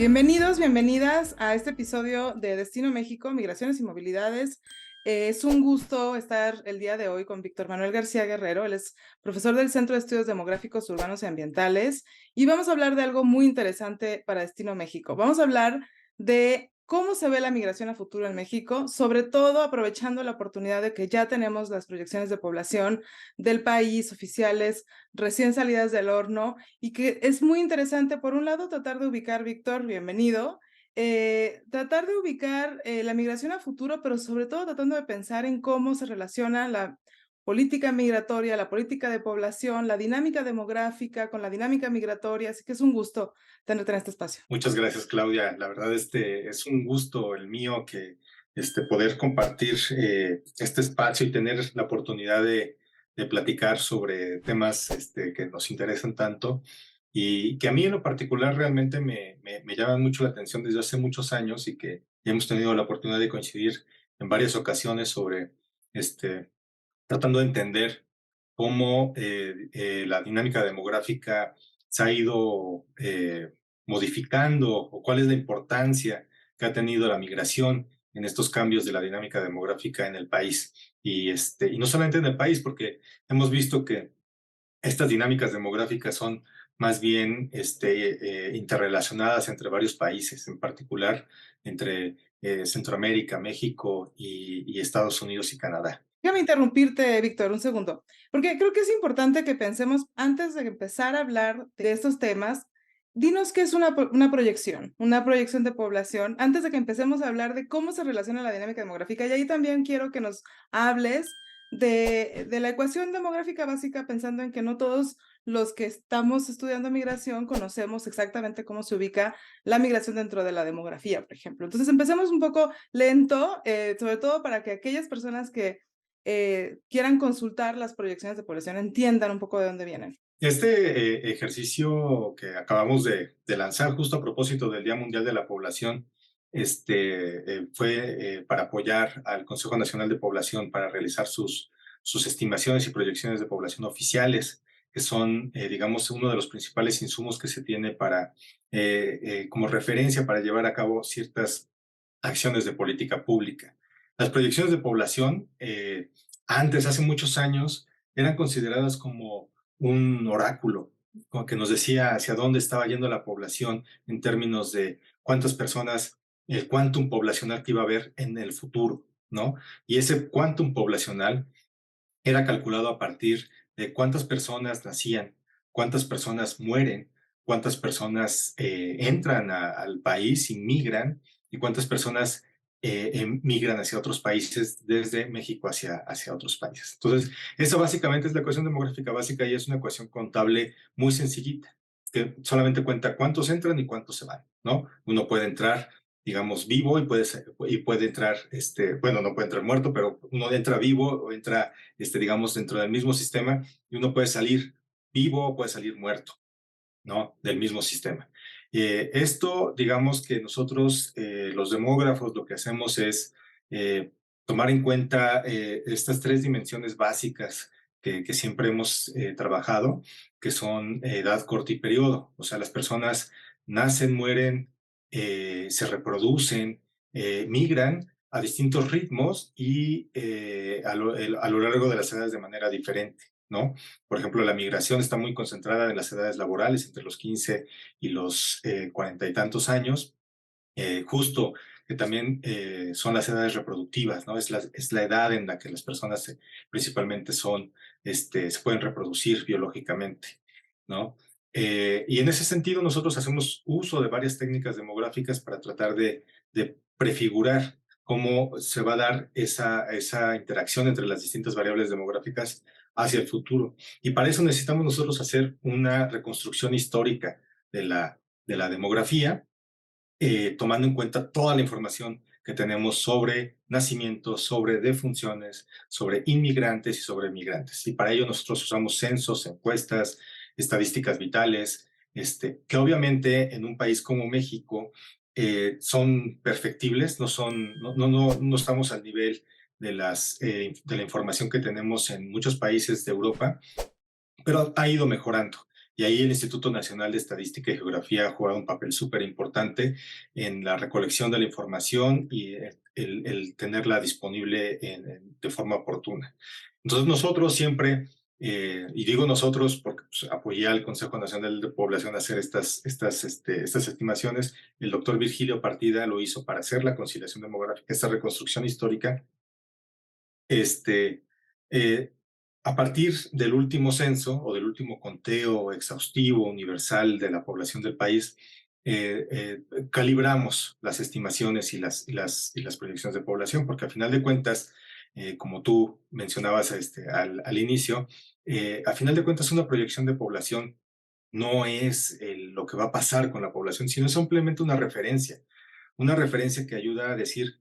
Bienvenidos, bienvenidas a este episodio de Destino México, Migraciones y Movilidades. Es un gusto estar el día de hoy con Víctor Manuel García Guerrero. Él es profesor del Centro de Estudios Demográficos Urbanos y Ambientales y vamos a hablar de algo muy interesante para Destino México. Vamos a hablar de cómo se ve la migración a futuro en México, sobre todo aprovechando la oportunidad de que ya tenemos las proyecciones de población del país oficiales recién salidas del horno y que es muy interesante, por un lado, tratar de ubicar, Víctor, bienvenido, tratar de ubicar la migración a futuro, pero sobre todo tratando de pensar en cómo se relaciona la política migratoria, la política de población, la dinámica demográfica con la dinámica migratoria, así que es un gusto tenerte en este espacio. Muchas gracias, Claudia. La verdad, es un gusto el mío que poder compartir este espacio y tener la oportunidad de platicar sobre temas que nos interesan tanto y que a mí en lo particular realmente me llaman mucho la atención desde hace muchos años y que hemos tenido la oportunidad de coincidir en varias ocasiones sobre tratando de entender cómo la dinámica demográfica se ha ido modificando o cuál es la importancia que ha tenido la migración en estos cambios de la dinámica demográfica en el país. Y no solamente en el país, porque hemos visto que estas dinámicas demográficas son más bien interrelacionadas entre varios países, en particular entre Centroamérica, México y Estados Unidos y Canadá. Déjame interrumpirte, Víctor, un segundo, porque creo que es importante que pensemos, antes de empezar a hablar de estos temas, dinos qué es una proyección de población, antes de que empecemos a hablar de cómo se relaciona la dinámica demográfica. Y ahí también quiero que nos hables de la ecuación demográfica básica, pensando en que no todos los que estamos estudiando migración conocemos exactamente cómo se ubica la migración dentro de la demografía, por ejemplo. Entonces, empecemos un poco lento, sobre todo para que aquellas personas que quieran consultar las proyecciones de población, entiendan un poco de dónde vienen. Este ejercicio que acabamos de lanzar justo a propósito del Día Mundial de la Población, fue para apoyar al Consejo Nacional de Población para realizar sus estimaciones y proyecciones de población oficiales, que son, digamos, uno de los principales insumos que se tiene para, como referencia para llevar a cabo ciertas acciones de política pública. Las proyecciones de población, antes, hace muchos años, eran consideradas como un oráculo, como que nos decía hacia dónde estaba yendo la población en términos de cuántas personas, el quantum poblacional que iba a haber en el futuro, ¿no? Y ese quantum poblacional era calculado a partir de cuántas personas nacían, cuántas personas mueren, cuántas personas entran al país, inmigran, y cuántas personas migran hacia otros países desde México hacia otros países. Entonces, esa básicamente es la ecuación demográfica básica y es una ecuación contable muy sencillita, que solamente cuenta cuántos entran y cuántos se van, ¿no? Uno puede entrar, digamos, vivo y puede entrar, bueno, no puede entrar muerto, pero uno entra vivo o entra, digamos, dentro del mismo sistema y uno puede salir vivo o puede salir muerto, ¿no? Del mismo sistema. Esto, digamos que nosotros, los demógrafos, lo que hacemos es tomar en cuenta estas tres dimensiones básicas que siempre hemos trabajado, que son edad, corte y periodo. O sea, las personas nacen, mueren, se reproducen, migran a distintos ritmos y a lo largo de las edades de manera diferente, ¿no? Por ejemplo, la migración está muy concentrada en las edades laborales, entre los 15 y los 40 y tantos años, justo que también son las edades reproductivas, ¿no? Es la edad en la que las personas principalmente se pueden reproducir biológicamente, ¿no? Y en ese sentido nosotros hacemos uso de varias técnicas demográficas para tratar de prefigurar cómo se va a dar esa interacción entre las distintas variables demográficas hacia el futuro. Y para eso necesitamos nosotros hacer una reconstrucción histórica de la demografía, tomando en cuenta toda la información que tenemos sobre nacimientos, sobre defunciones, sobre inmigrantes y sobre migrantes. Y para ello nosotros usamos censos, encuestas, estadísticas vitales, que obviamente en un país como México son perfectibles, no estamos al nivel de la información que tenemos en muchos países de Europa, pero ha ido mejorando. Y ahí el Instituto Nacional de Estadística y Geografía ha jugado un papel súper importante en la recolección de la información y el tenerla disponible de forma oportuna. Entonces nosotros siempre, y digo nosotros porque pues, apoyé al Consejo Nacional de Población a hacer estas estimaciones, el doctor Virgilio Partida lo hizo para hacer la conciliación demográfica, esta reconstrucción histórica. Este, eh, a partir del último censo o del último conteo exhaustivo, universal de la población del país, calibramos las estimaciones y las proyecciones de población, porque al final de cuentas, como tú mencionabas al inicio, a final de cuentas una proyección de población no es lo que va a pasar con la población, sino es simplemente una referencia que ayuda a decir,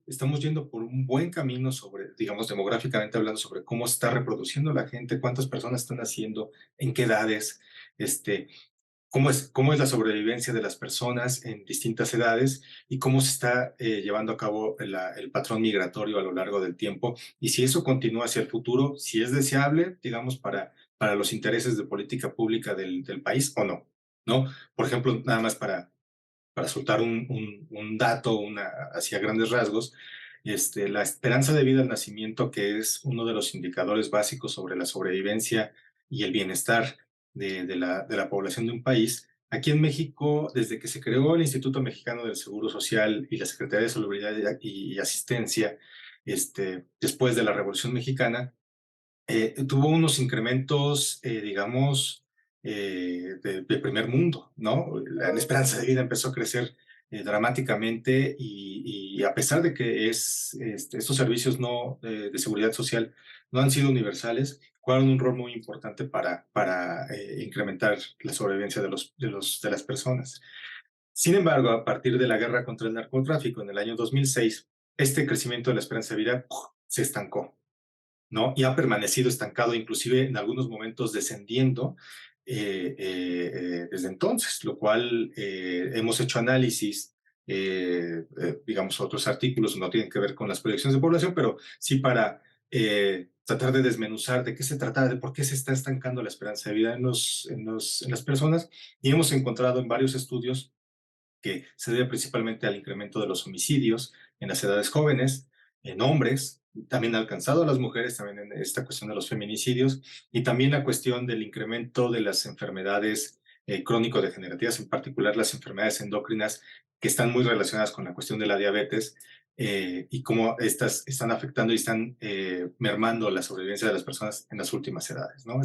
estamos yendo por un buen camino sobre, digamos, demográficamente hablando, sobre cómo se está reproduciendo la gente, cuántas personas están haciendo, en qué edades, este, cómo es la sobrevivencia de las personas en distintas edades y cómo se está llevando a cabo el patrón migratorio a lo largo del tiempo y si eso continúa hacia el futuro, si es deseable, digamos, para los intereses de política pública del país o no, ¿no? Por ejemplo, nada más para soltar un dato hacia grandes rasgos, la esperanza de vida al nacimiento, que es uno de los indicadores básicos sobre la sobrevivencia y el bienestar de la población de un país. Aquí en México, desde que se creó el Instituto Mexicano del Seguro Social y la Secretaría de Salubridad y Asistencia, después de la Revolución Mexicana, tuvo unos incrementos, digamos, de primer mundo, ¿no? La esperanza de vida empezó a crecer dramáticamente y a pesar de que estos servicios no, de seguridad social no han sido universales, jugaron un rol muy importante para incrementar la sobrevivencia de las personas. Sin embargo, a partir de la guerra contra el narcotráfico en el año 2006, este crecimiento de la esperanza de vida se estancó, ¿no? Y ha permanecido estancado, inclusive en algunos momentos descendiendo desde entonces, lo cual hemos hecho análisis, digamos, otros artículos no tienen que ver con las proyecciones de población, pero sí para tratar de desmenuzar de qué se trata, de por qué se está estancando la esperanza de vida en las personas, y hemos encontrado en varios estudios que se debe principalmente al incremento de los homicidios en las edades jóvenes, en hombres, también ha alcanzado a las mujeres, también en esta cuestión de los feminicidios, y también la cuestión del incremento de las enfermedades crónico-degenerativas, en particular las enfermedades endócrinas, que están muy relacionadas con la cuestión de la diabetes, y cómo estas están afectando y están mermando la sobrevivencia de las personas en las últimas edades, ¿no?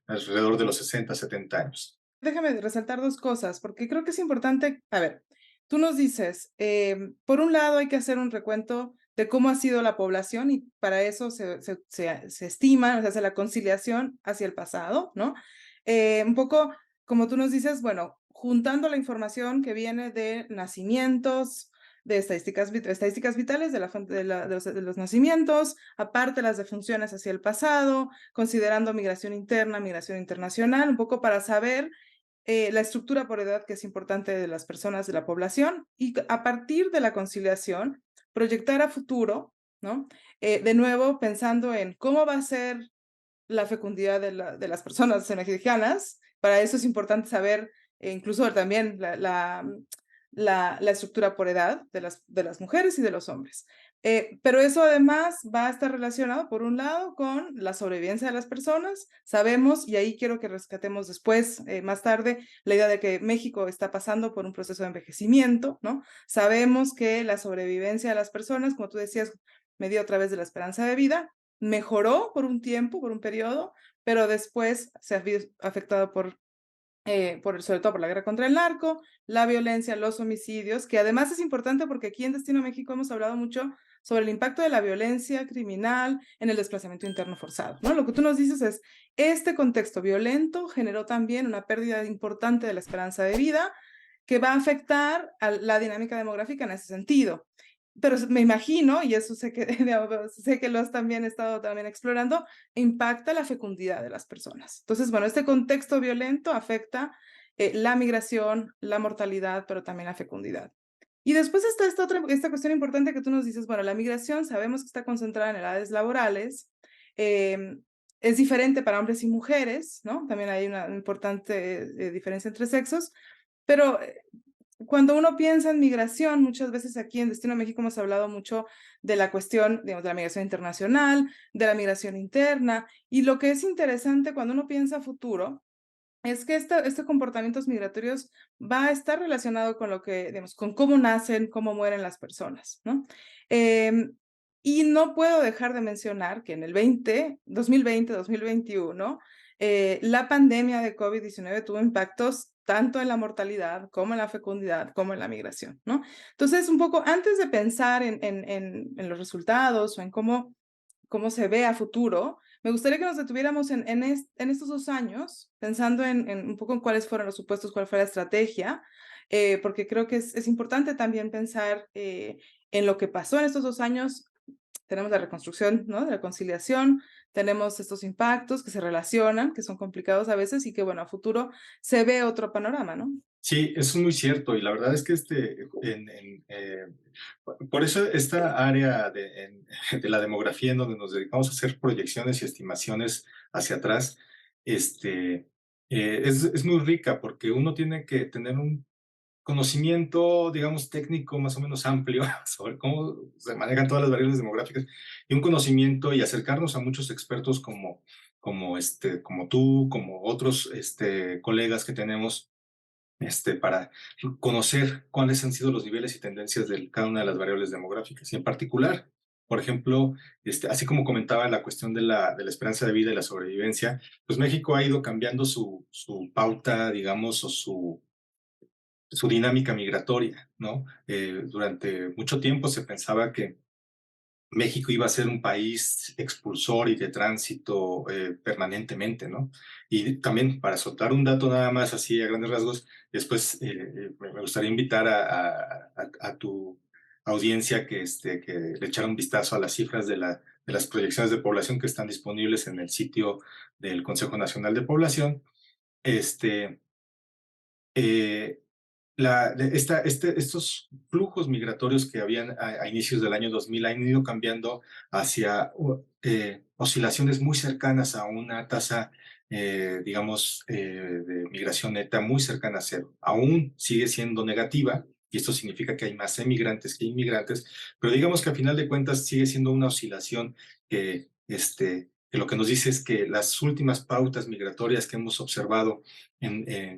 Alrededor de los 60, 70 años. Déjame resaltar dos cosas, porque creo que es importante. A ver, tú nos dices, por un lado hay que hacer un recuento de cómo ha sido la población y para eso se estima, se hace la conciliación hacia el pasado, ¿no? Un poco, como tú nos dices, bueno, juntando la información que viene de nacimientos, de estadísticas vitales de los nacimientos, aparte las defunciones hacia el pasado, considerando migración interna, migración internacional, un poco para saber la estructura por edad, que es importante, de las personas de la población, y a partir de la conciliación, proyectar a futuro, ¿no? De nuevo, pensando en cómo va a ser la fecundidad de las personas mexicanas. Para eso es importante saber, incluso también la estructura por edad de las mujeres y de los hombres. Pero eso además va a estar relacionado, por un lado, con la sobrevivencia de las personas. Sabemos, y ahí quiero que rescatemos después, más tarde, la idea de que México está pasando por un proceso de envejecimiento, ¿no? Sabemos que la sobrevivencia de las personas, como tú decías, medido a través de la esperanza de vida, mejoró por un tiempo, por un periodo, pero después se ha visto afectado sobre todo por la guerra contra el narco, la violencia, los homicidios, que además es importante porque aquí en Destino México hemos hablado mucho sobre el impacto de la violencia criminal en el desplazamiento interno forzado, ¿no? Lo que tú nos dices es, este contexto violento generó también una pérdida importante de la esperanza de vida que va a afectar a la dinámica demográfica en ese sentido. Pero me imagino, y eso sé que, sé que lo has también estado también explorando, impacta la fecundidad de las personas. Entonces, bueno, este contexto violento afecta la migración, la mortalidad, pero también la fecundidad. Y después está esta cuestión importante que tú nos dices, bueno, la migración sabemos que está concentrada en edades laborales, Es diferente para hombres y mujeres, ¿no? También hay una importante diferencia entre sexos, pero cuando uno piensa en migración, muchas veces aquí en Destino México hemos hablado mucho de la cuestión, digamos, de la migración internacional, de la migración interna, y lo que es interesante cuando uno piensa a futuro es que este comportamientos migratorios va a estar relacionado con lo que, digamos, con cómo nacen, cómo mueren las personas, ¿no? Em, y no puedo dejar de mencionar que en el 2021, la pandemia de COVID-19 tuvo impactos tanto en la mortalidad, como en la fecundidad, como en la migración, ¿no? Entonces, un poco antes de pensar en los resultados o en cómo se ve a futuro, me gustaría que nos detuviéramos en estos 2 años, pensando en un poco en cuáles fueron los supuestos, cuál fue la estrategia, porque creo que es importante también pensar en lo que pasó en estos 2 años. Tenemos la reconstrucción, ¿no? De la conciliación, tenemos estos impactos que se relacionan, que son complicados a veces y que, bueno, a futuro se ve otro panorama, ¿no? Sí, eso es muy cierto y la verdad es que por eso esta área de la demografía en donde nos dedicamos a hacer proyecciones y estimaciones hacia atrás, este, es muy rica porque uno tiene que tener un conocimiento, digamos, técnico más o menos amplio sobre cómo se manejan todas las variables demográficas y un conocimiento y acercarnos a muchos expertos como tú, como otros colegas que tenemos para conocer cuáles han sido los niveles y tendencias de cada una de las variables demográficas. Y en particular, por ejemplo, así como comentaba la cuestión de la esperanza de vida y la sobrevivencia, pues México ha ido cambiando su pauta, digamos, o su dinámica migratoria, ¿no? Durante mucho tiempo se pensaba que México iba a ser un país expulsor y de tránsito permanentemente, ¿no? Y también, para soltar un dato nada más así a grandes rasgos, después me gustaría invitar a tu audiencia que le echara un vistazo a las cifras de las proyecciones de población que están disponibles en el sitio del Consejo Nacional de Población. Este, eh, estos flujos migratorios que habían a inicios del año 2000 han ido cambiando hacia oscilaciones muy cercanas a una tasa, digamos, de migración neta muy cercana a cero. Aún sigue siendo negativa, y esto significa que hay más emigrantes que inmigrantes, pero digamos que a final de cuentas sigue siendo una oscilación que lo que nos dice es que las últimas pautas migratorias que hemos observado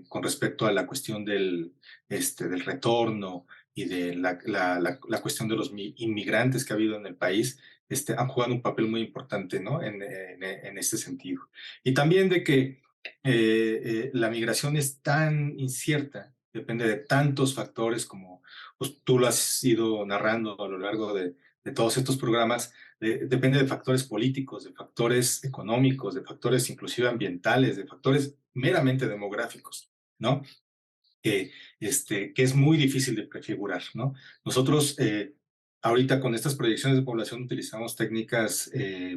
con respecto a la cuestión del retorno y de la cuestión de los inmigrantes que ha habido en el país, han jugado un papel muy importante, ¿no? En este sentido. Y también de que la migración es tan incierta, depende de tantos factores como pues, tú lo has ido narrando a lo largo de todos estos programas, depende de factores políticos, de factores económicos, de factores inclusive ambientales, de factores meramente demográficos, ¿no? Que es muy difícil de prefigurar, ¿no? Nosotros ahorita con estas proyecciones de población utilizamos técnicas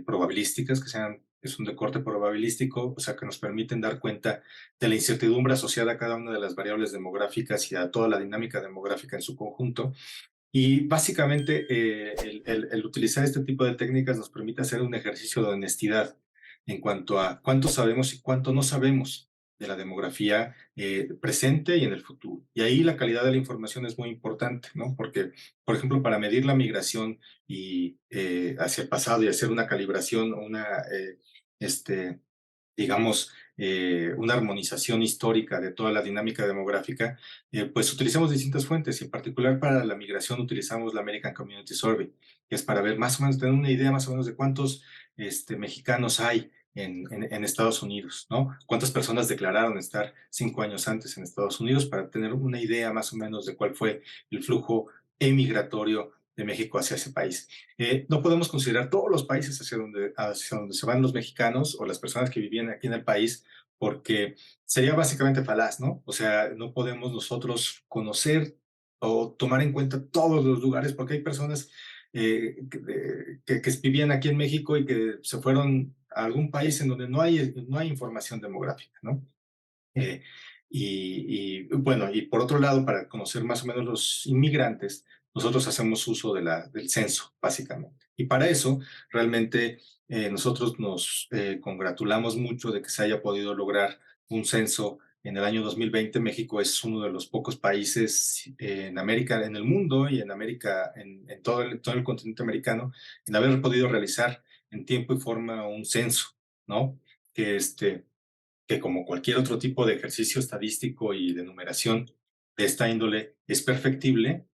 probabilísticas que son de corte probabilístico, o sea, que nos permiten dar cuenta de la incertidumbre asociada a cada una de las variables demográficas y a toda la dinámica demográfica en su conjunto. Y básicamente el utilizar este tipo de técnicas nos permite hacer un ejercicio de honestidad en cuanto a cuánto sabemos y cuánto no sabemos de la demografía presente y en el futuro. Y ahí la calidad de la información es muy importante, ¿no? Porque, por ejemplo, para medir la migración y hacia el pasado y hacer una calibración, este, digamos, una armonización histórica de toda la dinámica demográfica, pues utilizamos distintas fuentes y en particular para la migración utilizamos la American Community Survey, que es para ver más o menos, tener una idea más o menos de cuántos mexicanos hay en Estados Unidos, ¿no? Cuántas personas declararon estar 5 años antes en Estados Unidos para tener una idea más o menos de cuál fue el flujo emigratorio de México hacia ese país. No podemos considerar todos los países hacia donde se van los mexicanos o las personas que vivían aquí en el país, porque sería básicamente falaz, ¿no? O sea, no podemos nosotros conocer o tomar en cuenta todos los lugares, porque hay personas que vivían aquí en México y que se fueron a algún país en donde no hay información demográfica, ¿no? Eh, bueno, y por otro lado, para conocer más o menos los inmigrantes, nosotros hacemos uso del censo, básicamente. Y para eso, realmente nosotros nos congratulamos mucho de que se haya podido lograr un censo en el año 2020. México es uno de los pocos países en América, en el mundo y en América, en todo el continente americano, en haber podido realizar en tiempo y forma un censo, ¿no? Que que como cualquier otro tipo de ejercicio estadístico y de numeración de esta índole es perfectible,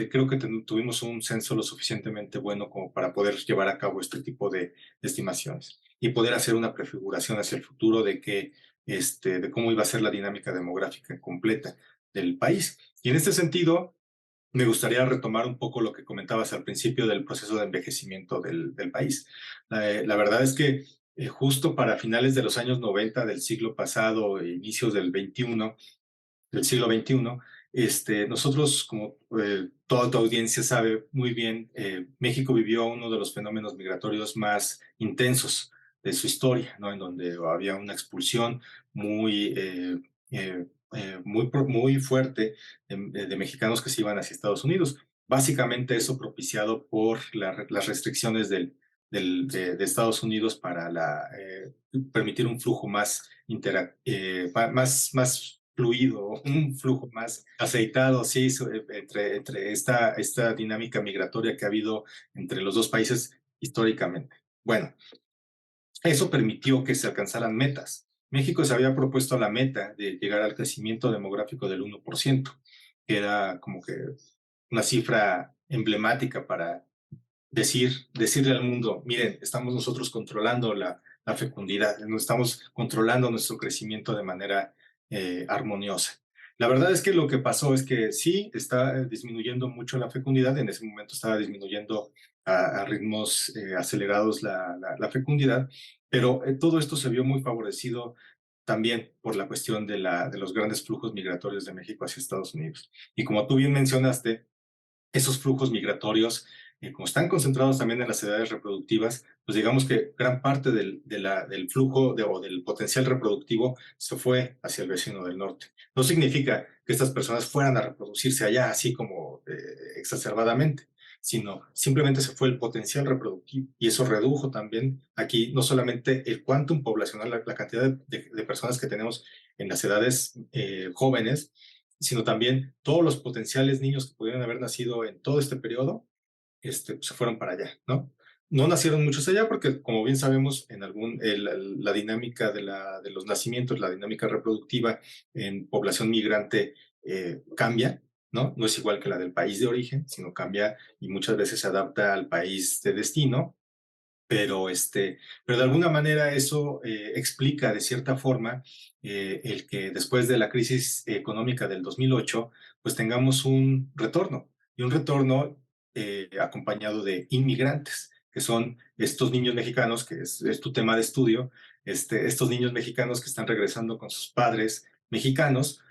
creo que tuvimos un censo lo suficientemente bueno como para poder llevar a cabo este tipo de estimaciones y poder hacer una prefiguración hacia el futuro de cómo iba a ser la dinámica demográfica completa del país. Y en este sentido, me gustaría retomar un poco lo que comentabas al principio del proceso de envejecimiento del país. La verdad es que justo para finales de los años 90 del siglo pasado e inicios del siglo XXI, nosotros, como toda tu audiencia sabe muy bien, México vivió uno de los fenómenos migratorios más intensos de su historia, ¿no? En donde había una expulsión muy, muy fuerte de mexicanos que se iban hacia Estados Unidos. Básicamente eso propiciado por las restricciones de Estados Unidos para permitir un flujo más fluido, un flujo más aceitado, sí, entre esta dinámica migratoria que ha habido entre los dos países históricamente. Bueno, eso permitió que se alcanzaran metas. México se había propuesto la meta de llegar al crecimiento demográfico del 1%, que era como que una cifra emblemática para decirle al mundo, miren, estamos nosotros controlando la fecundidad, no estamos controlando nuestro crecimiento de manera armoniosa. La verdad es que lo que pasó es que sí, está disminuyendo mucho la fecundidad, en ese momento estaba disminuyendo a ritmos acelerados la fecundidad, pero todo esto se vio muy favorecido también por la cuestión de los grandes flujos migratorios de México hacia Estados Unidos. Y como tú bien mencionaste, esos flujos migratorios, como están concentrados también en las edades reproductivas, pues digamos que gran parte del flujo o del potencial reproductivo se fue hacia el vecino del norte. No significa que estas personas fueran a reproducirse allá así como exacerbadamente, sino simplemente se fue el potencial reproductivo y eso redujo también aquí no solamente el quantum poblacional, la cantidad de personas que tenemos en las edades jóvenes, sino también todos los potenciales niños que pudieran haber nacido en todo este periodo, se fueron para allá, ¿no? No nacieron muchos allá porque, como bien sabemos, la dinámica de los nacimientos, la dinámica reproductiva en población migrante cambia, ¿no? No es igual que la del país de origen, sino cambia y muchas veces se adapta al país de destino, pero de alguna manera eso explica de cierta forma el que después de la crisis económica del 2008, pues tengamos un retorno, y un retorno acompañado de inmigrantes, que son estos niños mexicanos, que es tu tema de estudio, estos niños mexicanos que están regresando con sus padres mexicanos,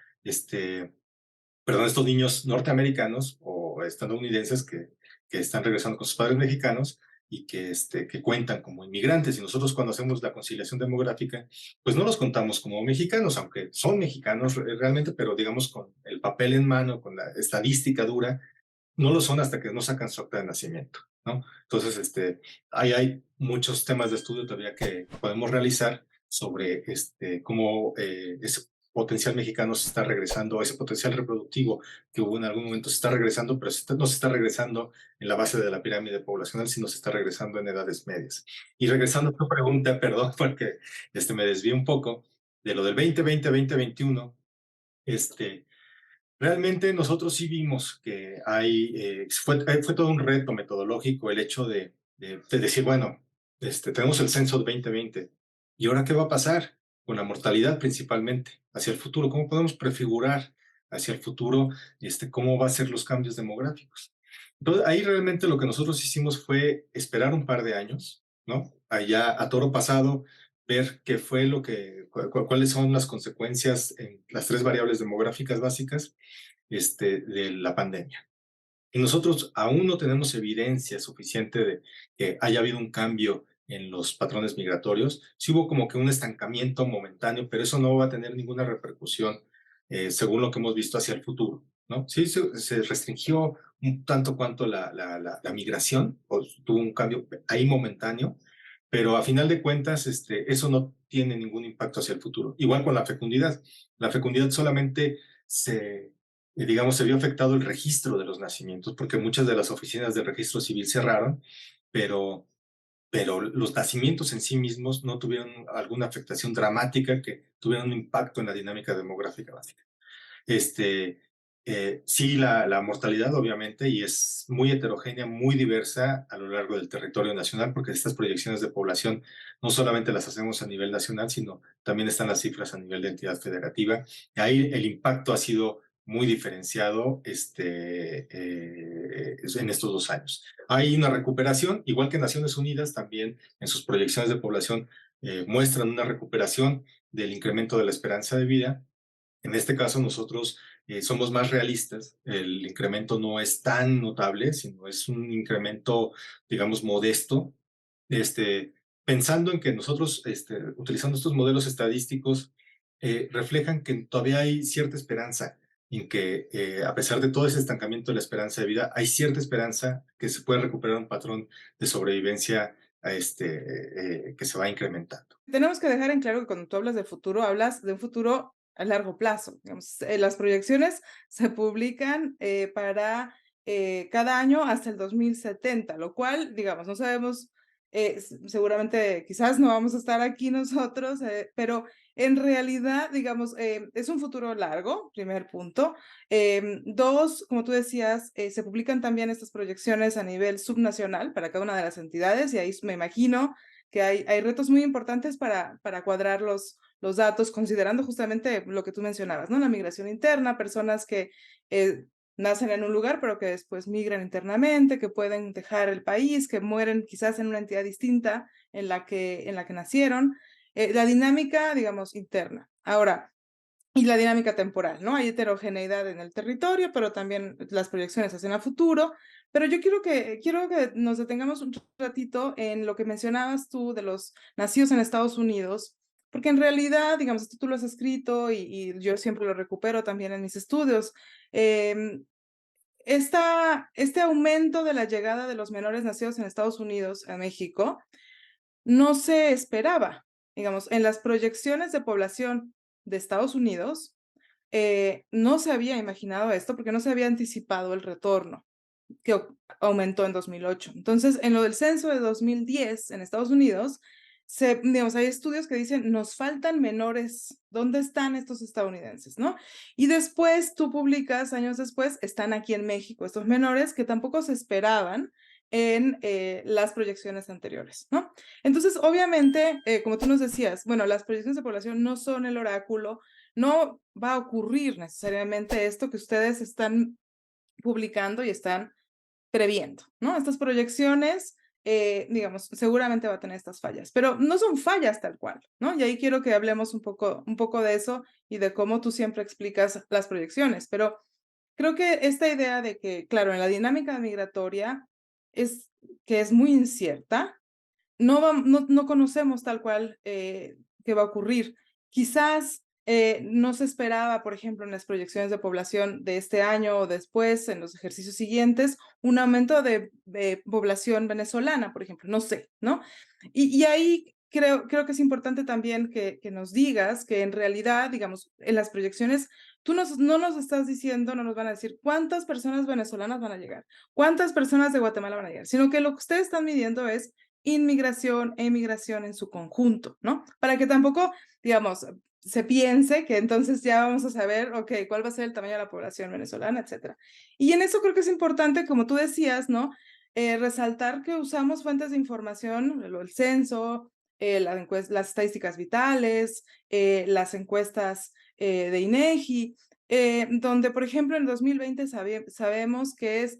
perdón, estos niños norteamericanos o estadounidenses que están regresando con sus padres mexicanos y que cuentan como inmigrantes. Y nosotros cuando hacemos la conciliación demográfica, pues no los contamos como mexicanos, aunque son mexicanos realmente, pero digamos con el papel en mano, con la estadística dura, no lo son hasta que no sacan su acta de nacimiento, ¿no? Entonces, ahí hay muchos temas de estudio todavía que podemos realizar sobre cómo ese potencial mexicano se está regresando, ese potencial reproductivo que hubo en algún momento se está regresando, pero no se está regresando en la base de la pirámide poblacional, sino se está regresando en edades medias. Y regresando a tu pregunta, perdón, porque me desvié un poco de lo del 2020-2021, realmente nosotros sí vimos que fue todo un reto metodológico el hecho de decir, bueno, tenemos el censo de 2020, ¿y ahora qué va a pasar con la mortalidad principalmente hacia el futuro? ¿Cómo podemos prefigurar hacia el futuro cómo van a ser los cambios demográficos? Entonces, ahí realmente lo que nosotros hicimos fue esperar un par de años, ¿no? Allá a toro pasado, ver qué fue cuáles son las consecuencias en las tres variables demográficas básicas de la pandemia. Y nosotros aún no tenemos evidencia suficiente de que haya habido un cambio en los patrones migratorios. Sí hubo como que un estancamiento momentáneo, pero eso no va a tener ninguna repercusión según lo que hemos visto hacia el futuro, ¿no? Sí se restringió un tanto cuanto la migración, o tuvo un cambio ahí momentáneo, pero a final de cuentas eso no tiene ningún impacto hacia el futuro. Igual con la fecundidad. La fecundidad solamente digamos, se vio afectado el registro de los nacimientos, porque muchas de las oficinas de registro civil cerraron, pero los nacimientos en sí mismos no tuvieron alguna afectación dramática que tuviera un impacto en la dinámica demográfica básica. Este, sí, la mortalidad, obviamente, y es muy heterogénea, muy diversa a lo largo del territorio nacional, porque estas proyecciones de población no solamente las hacemos a nivel nacional, sino también están las cifras a nivel de entidad federativa. Ahí el impacto ha sido muy diferenciado en estos 2 años. Hay una recuperación, igual que Naciones Unidas, también en sus proyecciones de población muestran una recuperación del incremento de la esperanza de vida. En este caso, nosotros somos más realistas. El incremento no es tan notable, sino es un incremento, digamos, modesto. Pensando en que nosotros, utilizando estos modelos estadísticos, reflejan que todavía hay cierta esperanza, en que a pesar de todo ese estancamiento de la esperanza de vida, hay cierta esperanza que se puede recuperar un patrón de sobrevivencia que se va incrementando. Tenemos que dejar en claro que cuando tú hablas del futuro, hablas de un futuro a largo plazo. Digamos, las proyecciones se publican para cada año hasta el 2070, lo cual, digamos, no sabemos, seguramente quizás no vamos a estar aquí nosotros, pero en realidad, digamos, es un futuro largo, primer punto. Dos, como tú decías, se publican también estas proyecciones a nivel subnacional para cada una de las entidades y ahí me imagino que hay retos muy importantes para cuadrar los datos, considerando justamente lo que tú mencionabas, ¿no? La migración interna, personas que nacen en un lugar, pero que después migran internamente, que pueden dejar el país, que mueren quizás en una entidad distinta en la que nacieron. La dinámica, digamos, interna. Ahora, y la dinámica temporal, ¿no? Hay heterogeneidad en el territorio, pero también las proyecciones hacia el futuro. Pero yo quiero que nos detengamos un ratito en lo que mencionabas tú de los nacidos en Estados Unidos, porque en realidad, digamos, esto tú lo has escrito y yo siempre lo recupero también en mis estudios. Este aumento de la llegada de los menores nacidos en Estados Unidos a México no se esperaba. Digamos, en las proyecciones de población de Estados Unidos, no se había imaginado esto porque no se había anticipado el retorno que aumentó en 2008. Entonces, en lo del censo de 2010 en Estados Unidos, digamos, hay estudios que dicen, nos faltan menores, ¿dónde están estos estadounidenses? ¿No? Y después tú publicas, años después, están aquí en México estos menores que tampoco se esperaban en las proyecciones anteriores, ¿no? Entonces, obviamente, como tú nos decías, bueno, las proyecciones de población no son el oráculo, no va a ocurrir necesariamente esto que ustedes están publicando y están previendo, ¿no? Estas proyecciones, digamos, seguramente va a tener estas fallas, pero no son fallas tal cual, ¿no? Y ahí quiero que hablemos un poco de eso y de cómo tú siempre explicas las proyecciones, pero creo que esta idea de que, claro, en la dinámica migratoria es que es muy incierta, no conocemos tal cual qué va a ocurrir. Quizás no se esperaba, por ejemplo, en las proyecciones de población de este año o después, en los ejercicios siguientes, un aumento de población venezolana, por ejemplo, no sé, ¿no? Y ahí creo que es importante también que nos digas que en realidad, digamos, en las proyecciones, no nos estás diciendo, no nos van a decir cuántas personas venezolanas van a llegar, cuántas personas de Guatemala van a llegar, sino que lo que ustedes están midiendo es inmigración e emigración en su conjunto, ¿no? Para que tampoco, digamos, se piense que entonces ya vamos a saber, ok, cuál va a ser el tamaño de la población venezolana, etcétera. Y en eso creo que es importante, como tú decías, ¿no? Resaltar que usamos fuentes de información, el censo, las estadísticas vitales, las encuestas de INEGI, donde, por ejemplo, en 2020 sabemos que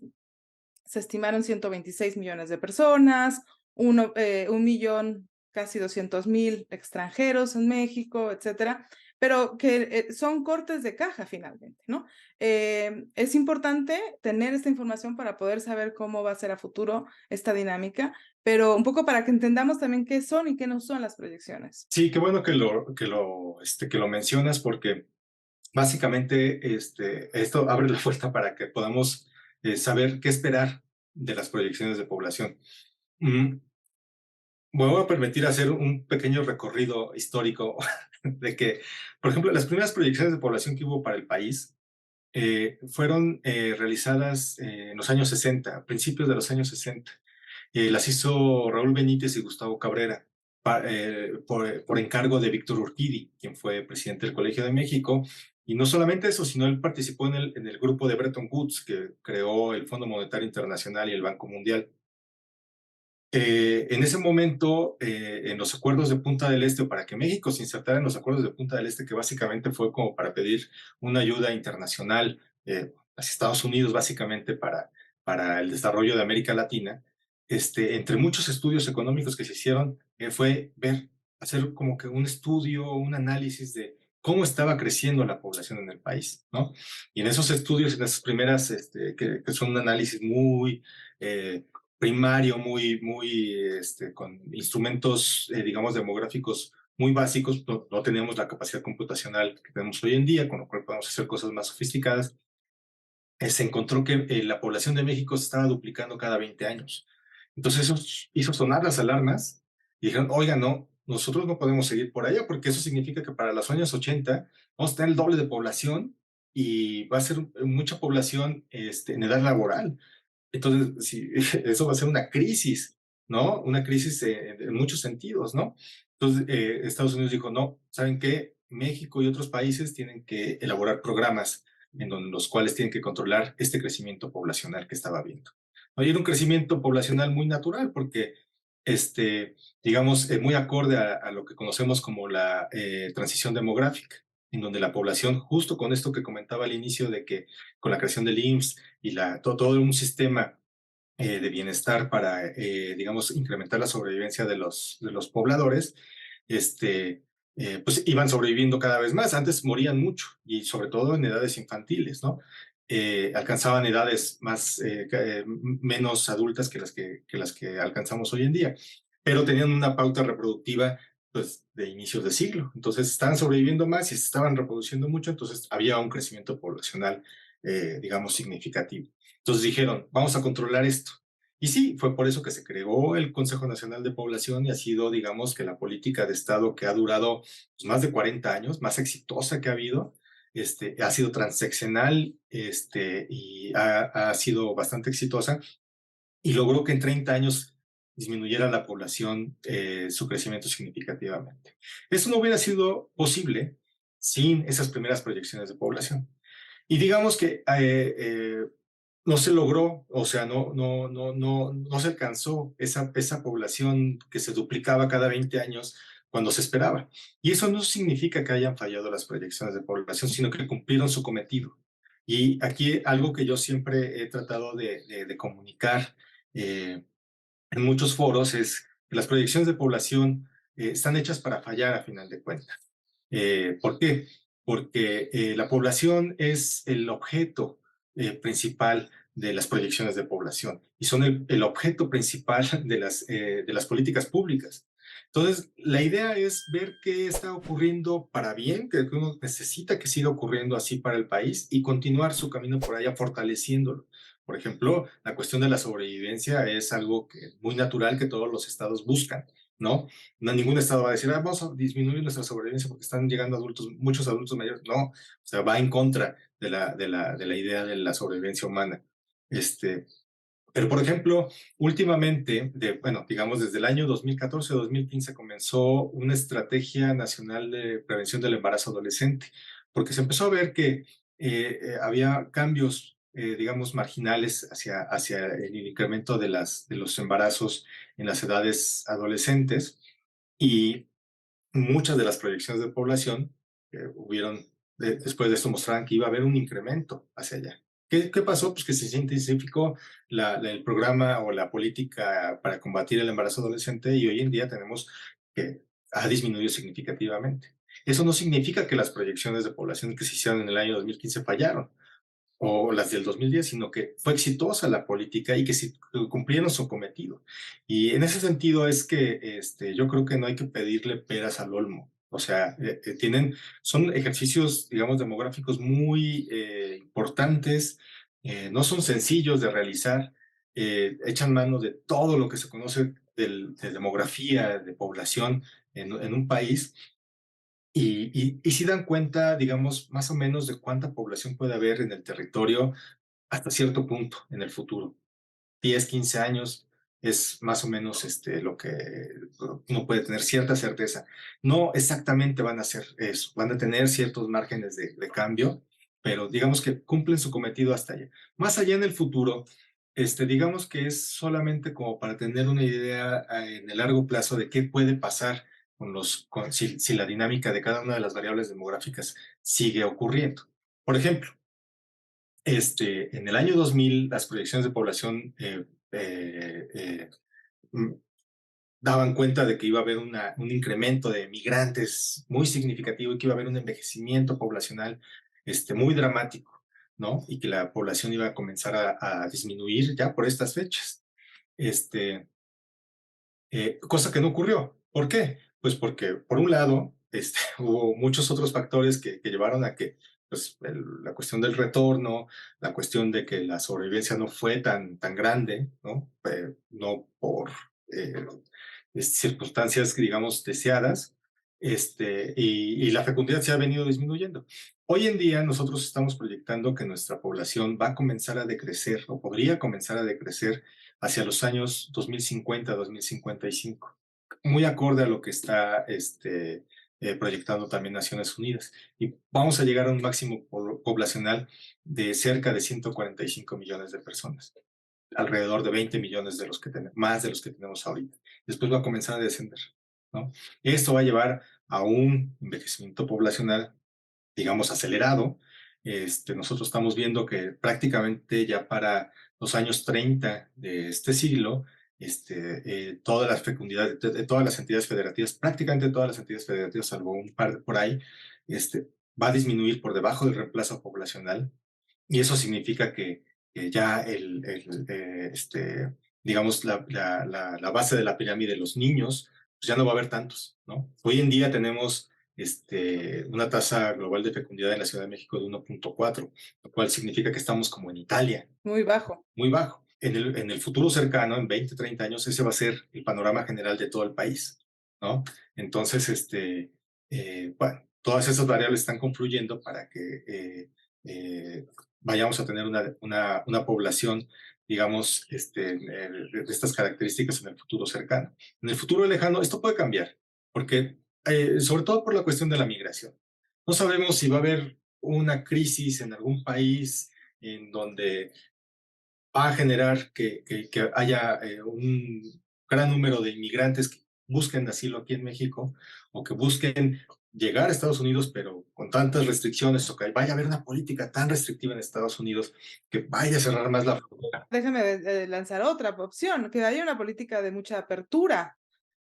se estimaron 126 millones de personas, 1 millón, casi 200,000 extranjeros en México, etcétera, pero que son cortes de caja finalmente, ¿no? Es importante tener esta información para poder saber cómo va a ser a futuro esta dinámica, pero un poco para que entendamos también qué son y qué no son las proyecciones. Sí, qué bueno que lo mencionas porque básicamente esto abre la puerta para que podamos saber qué esperar de las proyecciones de población. Mm, Me voy a permitir hacer un pequeño recorrido histórico de que, por ejemplo, las primeras proyecciones de población que hubo para el país fueron realizadas en los años 60, a principios de los años 60. Las hizo Raúl Benítez y Gustavo Cabrera por encargo de Víctor Urquidi, quien fue presidente del Colegio de México. Y no solamente eso, sino él participó en el grupo de Bretton Woods, que creó el Fondo Monetario Internacional y el Banco Mundial. En ese momento, en los acuerdos de Punta del Este, o para que México se insertara en los acuerdos de Punta del Este, que básicamente fue como para pedir una ayuda internacional a Estados Unidos, básicamente para el desarrollo de América Latina, entre muchos estudios económicos que se hicieron, fue hacer como que un estudio, un análisis de cómo estaba creciendo la población en el país, ¿no? Y en esos estudios, en esas primeras, que son un análisis muy primario, con instrumentos, digamos, demográficos muy básicos. No tenemos la capacidad computacional que tenemos hoy en día, con lo cual podemos hacer cosas más sofisticadas. Se encontró que la población de México se estaba duplicando cada 20 años. Entonces eso hizo sonar las alarmas y dijeron, oiga, no, nosotros no podemos seguir por allá porque eso significa que para los años 80 vamos a tener el doble de población y va a ser mucha población en edad laboral. Entonces, sí, eso va a ser una crisis, ¿no? Una crisis en muchos sentidos, ¿no? Entonces, Estados Unidos dijo, no, ¿saben qué? México y otros países tienen que elaborar programas en donde, los cuales tienen que controlar este crecimiento poblacional que estaba habiendo. ¿No? Y era un crecimiento poblacional muy natural porque, digamos, muy acorde a lo que conocemos como la transición demográfica, en donde la población, justo con esto que comentaba al inicio de que con la creación del IMSS y todo un sistema de bienestar para, digamos, incrementar la sobrevivencia de los pobladores, pues iban sobreviviendo cada vez más. Antes morían mucho y sobre todo en edades infantiles, ¿no? Alcanzaban edades menos adultas que las que alcanzamos hoy en día, pero tenían una pauta reproductiva pues, de inicios de siglo. Entonces estaban sobreviviendo más y se estaban reproduciendo mucho, entonces había un crecimiento poblacional, digamos, significativo. Entonces dijeron, vamos a controlar esto. Y sí, fue por eso que se creó el Consejo Nacional de Población y ha sido, digamos, que la política de Estado que ha durado pues, más de 40 años, más exitosa que ha habido, ha sido transeccional y ha sido bastante exitosa y logró que en 30 años disminuyera la población su crecimiento significativamente. Eso no hubiera sido posible sin esas primeras proyecciones de población. Y digamos que no se logró, o sea, no se alcanzó esa población que se duplicaba cada 20 años cuando se esperaba. Y eso no significa que hayan fallado las proyecciones de población, sino que cumplieron su cometido. Y aquí algo que yo siempre he tratado de comunicar en muchos foros es que las proyecciones de población están hechas para fallar a final de cuentas. ¿Por qué? Porque la población es el objeto principal de las proyecciones de población y son el objeto principal de las políticas públicas. Entonces, la idea es ver qué está ocurriendo para bien, que uno necesita que siga ocurriendo así para el país y continuar su camino por allá fortaleciéndolo. Por ejemplo, la cuestión de la sobrevivencia es algo muy natural que todos los estados buscan, ¿no? No, ningún estado va a decir, vamos a disminuir nuestra sobrevivencia porque están llegando muchos adultos mayores. No, o sea, va en contra de la idea de la sobrevivencia humana. Este, pero, por ejemplo, últimamente, bueno, digamos desde el año 2014-2015 comenzó una estrategia nacional de prevención del embarazo adolescente, porque se empezó a ver que había cambios, digamos, marginales hacia el incremento de los embarazos en las edades adolescentes y muchas de las proyecciones de población que hubieron después de esto mostraban que iba a haber un incremento hacia allá. ¿Qué pasó? Pues que se intensificó el programa o la política para combatir el embarazo adolescente y hoy en día tenemos que ha disminuido significativamente. Eso no significa que las proyecciones de población que se hicieron en el año 2015 fallaron o las del 2010, sino que fue exitosa la política y que sí cumplieron su cometido. Y en ese sentido es que yo creo que no hay que pedirle peras al olmo. O sea, son ejercicios, digamos, demográficos muy importantes, no son sencillos de realizar, echan mano de todo lo que se conoce de demografía, de población en un país, y sí dan cuenta, digamos, más o menos de cuánta población puede haber en el territorio hasta cierto punto en el futuro. 10, 15 años es más o menos lo que uno puede tener cierta certeza. No exactamente van a ser eso, van a tener ciertos márgenes de cambio, pero digamos que cumplen su cometido hasta allá. Más allá en el futuro, digamos que es solamente como para tener una idea en el largo plazo de qué puede pasar si la dinámica de cada una de las variables demográficas sigue ocurriendo. Por ejemplo, en el año 2000, las proyecciones de población mm, daban cuenta de que iba a haber un incremento de migrantes muy significativo y que iba a haber un envejecimiento poblacional muy dramático, ¿no? Y que la población iba a comenzar a disminuir ya por estas fechas. Este, Cosa que no ocurrió. ¿Por qué? Pues porque, por un lado, hubo muchos otros factores que llevaron a que pues, la cuestión del retorno, la cuestión de que la sobrevivencia no fue tan grande, ¿no? No por eh, circunstancias, digamos, deseadas, y la fecundidad se ha venido disminuyendo. Hoy en día nosotros estamos proyectando que nuestra población va a comenzar a decrecer o podría comenzar a decrecer hacia los años 2050, 2055, muy acorde a lo que está proyectando también Naciones Unidas. Y vamos a llegar a un máximo poblacional de cerca de 145 millones de personas, alrededor de 20 millones de los que tenemos, más de los que tenemos ahorita. Después va a comenzar a descender, ¿no? Esto va a llevar a un envejecimiento poblacional, digamos, acelerado. Nosotros estamos viendo que prácticamente ya para los años 30 de este siglo, toda la fecundidad de todas las entidades federativas, prácticamente todas las entidades federativas, salvo un par por ahí, va a disminuir por debajo del reemplazo poblacional, y eso significa que ya digamos, la base de la pirámide de los niños, pues ya no va a haber tantos, ¿no? Hoy en día tenemos una tasa global de fecundidad en la Ciudad de México de 1.4, lo cual significa que estamos como en Italia, Muy bajo. muy bajo. En el futuro cercano, en 20, 30 años, ese va a ser el panorama general de todo el país, ¿no? Entonces, bueno, todas esas variables están confluyendo para que vayamos a tener una población, digamos, de estas características en el futuro cercano. En el futuro lejano, esto puede cambiar, porque, sobre todo por la cuestión de la migración. No sabemos si va a haber una crisis en algún país en donde va a generar que haya un gran número de inmigrantes que busquen asilo aquí en México o que busquen llegar a Estados Unidos, pero con tantas restricciones, o que vaya a haber una política tan restrictiva en Estados Unidos que vaya a cerrar más la frontera. Déjame lanzar otra opción, que haya una política de mucha apertura.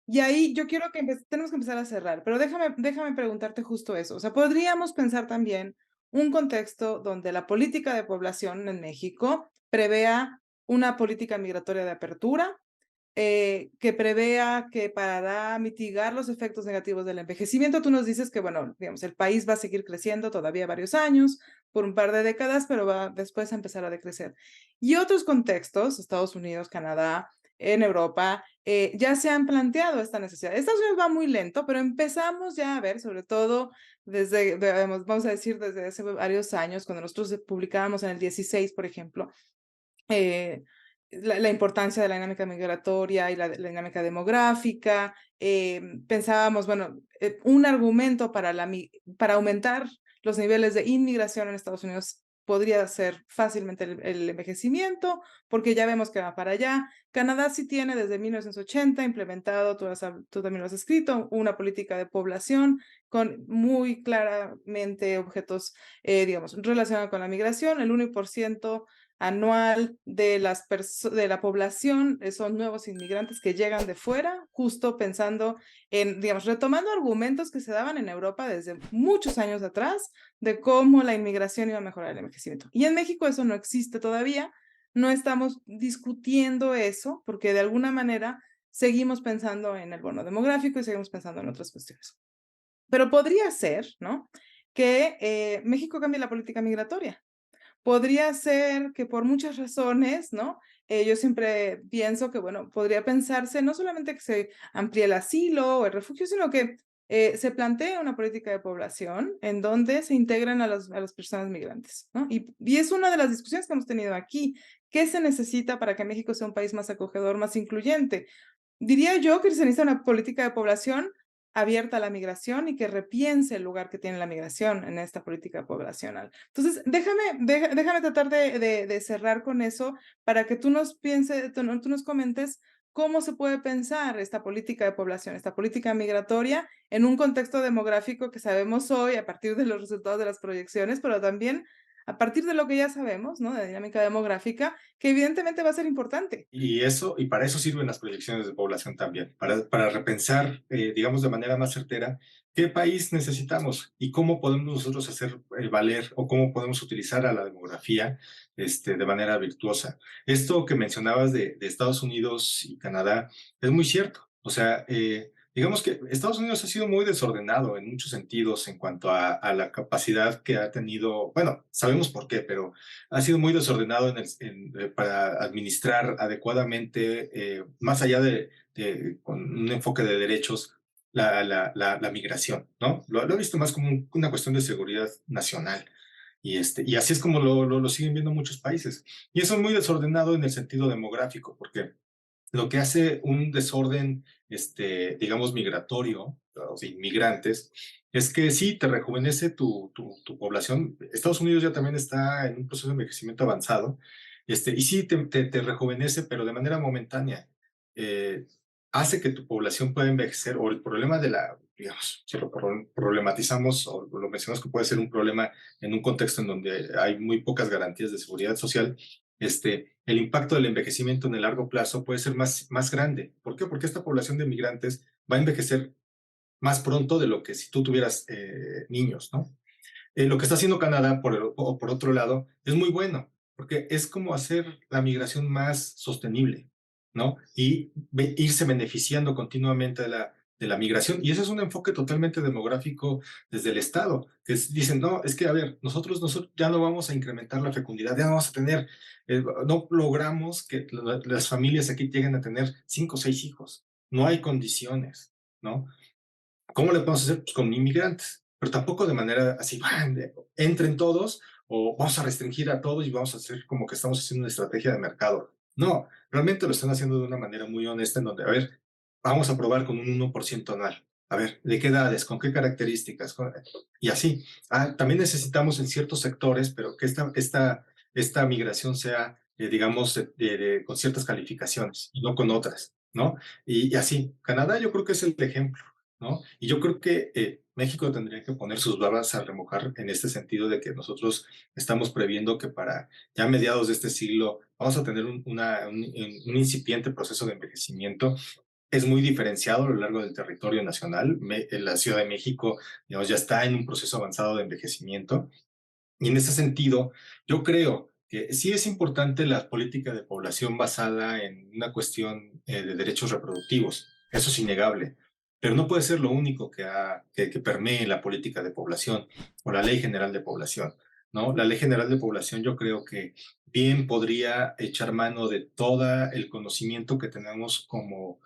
Y ahí yo quiero que tenemos que empezar a cerrar, pero déjame preguntarte justo eso. O sea, podríamos pensar también un contexto donde la política de población en México prevea una política migratoria de apertura, que prevea que para mitigar los efectos negativos del envejecimiento, tú nos dices que, bueno, digamos, el país va a seguir creciendo todavía varios años, por un par de décadas, pero va después a empezar a decrecer. Y otros contextos, Estados Unidos, Canadá, en Europa, ya se han planteado esta necesidad. Estados Unidos va muy lento, pero empezamos ya a ver, sobre todo desde, vamos a decir, desde hace varios años, cuando nosotros publicábamos en el 16, por ejemplo, eh, la importancia de la dinámica migratoria y la dinámica demográfica. Pensábamos, bueno, un argumento para aumentar los niveles de inmigración en Estados Unidos podría ser fácilmente el envejecimiento, porque ya vemos que va para allá. Canadá sí tiene desde 1980 implementado, tú también lo has escrito, una política de población con muy claramente objetos, digamos, relacionados con la migración. El 1% anual de la población son nuevos inmigrantes que llegan de fuera, justo pensando en, digamos, retomando argumentos que se daban en Europa desde muchos años atrás de cómo la inmigración iba a mejorar el envejecimiento. Y en México eso no existe todavía, no estamos discutiendo eso porque de alguna manera seguimos pensando en el bono demográfico y seguimos pensando en otras cuestiones. Pero podría ser, ¿no?, que México cambie la política migratoria. podría ser que por muchas razones, ¿no? Yo siempre pienso que, bueno, podría pensarse no solamente que se amplíe el asilo o el refugio, sino que se plantee una política de población en donde se integran a las personas migrantes, ¿no? Y es una de las discusiones que hemos tenido aquí. ¿Qué se necesita para que México sea un país más acogedor, más incluyente? Diría yo que se necesita una política de población abierta a la migración y que repiense el lugar que tiene la migración en esta política poblacional. Entonces, déjame tratar de cerrar con eso para que tú nos pienses, tú nos comentes cómo se puede pensar esta política de población, esta política migratoria en un contexto demográfico que sabemos hoy a partir de los resultados de las proyecciones, pero también a partir de lo que ya sabemos, ¿no? De dinámica demográfica, que evidentemente va a ser importante. Y para eso sirven las proyecciones de población también, para repensar, digamos, de manera más certera, qué país necesitamos y cómo podemos nosotros hacer valer o cómo podemos utilizar a la demografía de manera virtuosa. Esto que mencionabas de Estados Unidos y Canadá es muy cierto. O sea, digamos que Estados Unidos ha sido muy desordenado en muchos sentidos en cuanto a la capacidad que ha tenido, bueno, sabemos por qué, pero ha sido muy desordenado para administrar adecuadamente, más allá con un enfoque de derechos, la migración, ¿no? Lo he visto más como una cuestión de seguridad nacional. Y así es como lo siguen viendo muchos países. Y eso es muy desordenado en el sentido demográfico, porque lo que hace un desorden, digamos, migratorio, o sea, inmigrantes, es que sí, te rejuvenece tu población. Estados Unidos ya también está en un proceso de envejecimiento avanzado, y sí, te rejuvenece, pero de manera momentánea. Eh, Hace que tu población pueda envejecer, o el problema digamos, si lo problematizamos o lo mencionamos que puede ser un problema en un contexto en donde hay muy pocas garantías de seguridad social, el impacto del envejecimiento en el largo plazo puede ser más grande. ¿Por qué? Porque esta población de migrantes va a envejecer más pronto de lo que si tú tuvieras niños, ¿no? Lo que está haciendo Canadá, por otro lado, es muy bueno, porque es como hacer la migración más sostenible, ¿no? Y irse beneficiando continuamente de la migración. Y ese es un enfoque totalmente demográfico desde el Estado, dicen, no, es que, a ver, nosotros ya no vamos a incrementar la fecundidad, ya no vamos a tener, no logramos que las familias aquí lleguen a tener 5 o 6 hijos. No hay condiciones, ¿no? ¿Cómo le podemos hacer? Pues con inmigrantes, pero tampoco de manera así, entren todos o vamos a restringir a todos y vamos a hacer como que estamos haciendo una estrategia de mercado. No, realmente lo están haciendo de una manera muy honesta en donde, a ver, vamos a probar con un 1% anual. A ver, ¿de qué edades? ¿Con qué características? Y así. También necesitamos en ciertos sectores, pero que esta migración sea, digamos, con ciertas calificaciones y no con otras, ¿no? Y así. Canadá yo creo que es el ejemplo, ¿no? Y yo creo que México tendría que poner sus barbas a remojar en este sentido de que nosotros estamos previendo que para ya mediados de este siglo vamos a tener un incipiente proceso de envejecimiento. Es muy diferenciado a lo largo del territorio nacional. La Ciudad de México, digamos, ya está en un proceso avanzado de envejecimiento. Y en ese sentido, yo creo que sí es importante la política de población basada en una cuestión de derechos reproductivos. Eso es innegable. Pero no puede ser lo único que permee la política de población o la Ley General de Población, ¿no? La Ley General de Población yo creo que bien podría echar mano de todo el conocimiento que tenemos como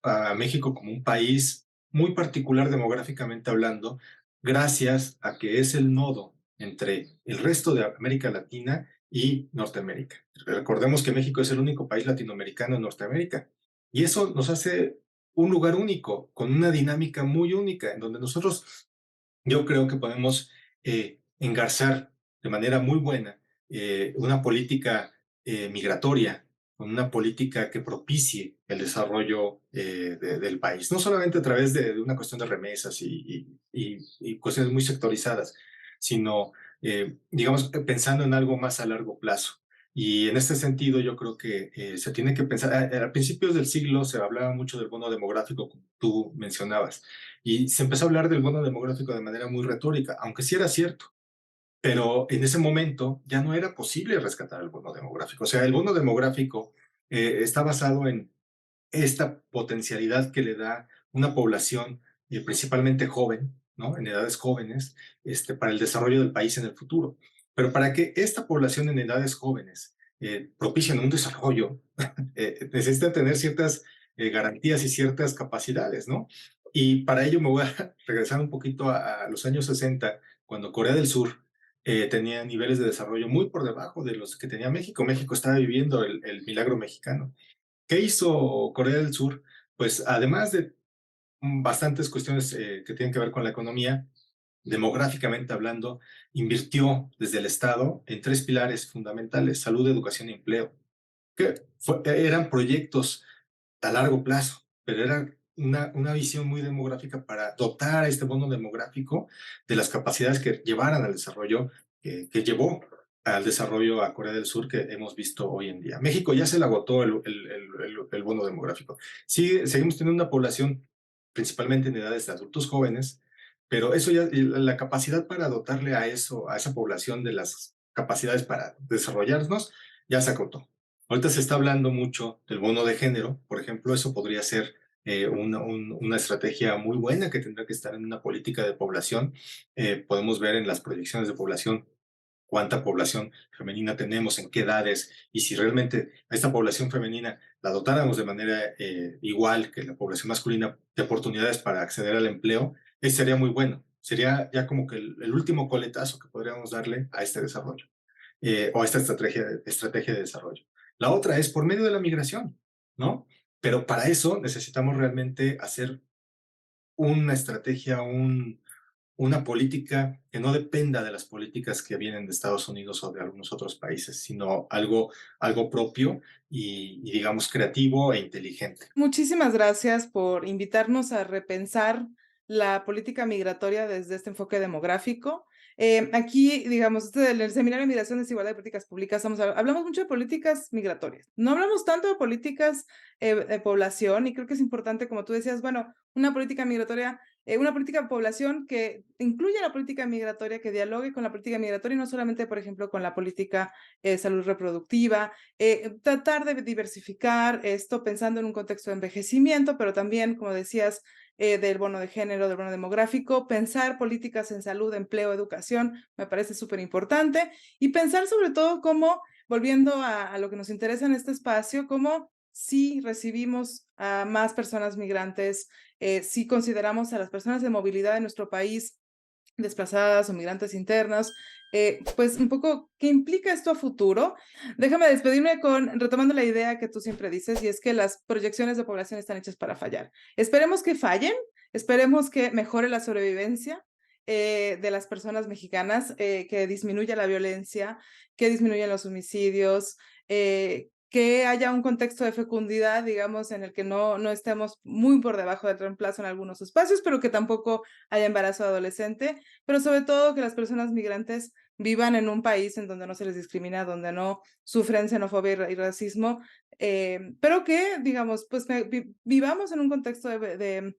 a México como un país muy particular demográficamente hablando, gracias a que es el nodo entre el resto de América Latina y Norteamérica. Recordemos que México es el único país latinoamericano en Norteamérica y eso nos hace un lugar único, con una dinámica muy única, en donde nosotros yo creo que podemos engarzar de manera muy buena una política migratoria, con una política que propicie el desarrollo del país, no solamente a través de una cuestión de remesas y cuestiones muy sectorizadas, sino, digamos, pensando en algo más a largo plazo. Y en este sentido, yo creo que se tiene que pensar, a principios del siglo se hablaba mucho del bono demográfico, como tú mencionabas, y se empezó a hablar del bono demográfico de manera muy retórica, aunque sí era cierto, pero en ese momento ya no era posible rescatar el bono demográfico. O sea, el bono demográfico está basado en esta potencialidad que le da una población principalmente joven, ¿no? En edades jóvenes, para el desarrollo del país en el futuro. Pero para que esta población en edades jóvenes propicien un desarrollo, necesitan tener ciertas garantías y ciertas capacidades, ¿no? Y para ello me voy a regresar un poquito a los años 60, cuando Corea del Sur tenía niveles de desarrollo muy por debajo de los que tenía México. México estaba viviendo el milagro mexicano. ¿Qué hizo Corea del Sur? Pues además de bastantes cuestiones que tienen que ver con la economía, demográficamente hablando, invirtió desde el Estado en tres pilares fundamentales: salud, educación y empleo, que eran proyectos a largo plazo, pero era una visión muy demográfica para dotar a este bono demográfico de las capacidades que llevaran al desarrollo, que llevó al desarrollo a Corea del Sur que hemos visto hoy en día. México ya se le agotó el bono demográfico. Seguimos teniendo una población principalmente en edades de adultos jóvenes, pero eso ya, la capacidad para dotarle a eso, a esa población de las capacidades para desarrollarnos, ya se agotó. Ahorita se está hablando mucho del bono de género, por ejemplo. Eso podría ser una estrategia muy buena que tendrá que estar en una política de población. Podemos ver en las proyecciones de población cuánta población femenina tenemos, en qué edades, y si realmente a esta población femenina la dotáramos de manera igual que la población masculina de oportunidades para acceder al empleo, eso sería muy bueno. Sería ya como que el último coletazo que podríamos darle a este desarrollo o a esta estrategia de desarrollo. La otra es por medio de la migración, ¿no? Pero para eso necesitamos realmente hacer una estrategia, una política que no dependa de las políticas que vienen de Estados Unidos o de algunos otros países, sino algo propio y digamos creativo e inteligente. Muchísimas gracias por invitarnos a repensar la política migratoria desde este enfoque demográfico. Aquí, digamos, en el Seminario de Migración, Desigualdad y Políticas Públicas, hablamos mucho de políticas migratorias. No hablamos tanto de políticas de población, y creo que es importante, como tú decías, bueno, una política migratoria, una política de población que incluya la política migratoria, que dialogue con la política migratoria y no solamente, por ejemplo, con la política de salud reproductiva, tratar de diversificar esto pensando en un contexto de envejecimiento, pero también, como decías, del bono de género, del bono demográfico, pensar políticas en salud, empleo, educación, me parece súper importante, y pensar sobre todo cómo, volviendo a lo que nos interesa en este espacio, cómo si recibimos a más personas migrantes, si consideramos a las personas de movilidad en nuestro país desplazadas o migrantes internos, pues un poco, ¿qué implica esto a futuro? Déjame despedirme retomando la idea que tú siempre dices, y es que las proyecciones de población están hechas para fallar. Esperemos que fallen, esperemos que mejore la sobrevivencia de las personas mexicanas, que disminuya la violencia, que disminuyan los homicidios, que haya un contexto de fecundidad, digamos, en el que no estemos muy por debajo del reemplazo en algunos espacios, pero que tampoco haya embarazo adolescente, pero sobre todo que las personas migrantes vivan en un país en donde no se les discrimina, donde no sufren xenofobia y racismo, pero que, digamos, pues vivamos en un contexto de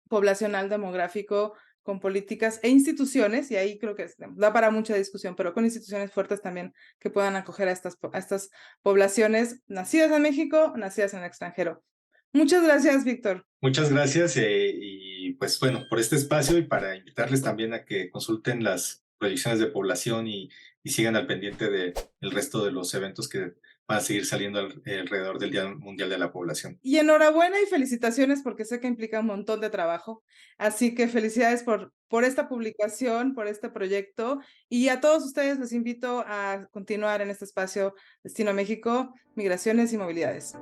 poblacional, demográfico, con políticas e instituciones, y ahí creo que da para mucha discusión, pero con instituciones fuertes también que puedan acoger a estas poblaciones nacidas en México, nacidas en el extranjero. Muchas gracias, Víctor. Muchas gracias y pues bueno, por este espacio y para invitarles también a que consulten las proyecciones de población y sigan al pendiente del resto de los eventos que van a seguir saliendo alrededor del Día Mundial de la Población. Y enhorabuena y felicitaciones porque sé que implica un montón de trabajo. Así que felicidades por esta publicación, por este proyecto. Y a todos ustedes les invito a continuar en este espacio Destino México, Migraciones y Movilidades.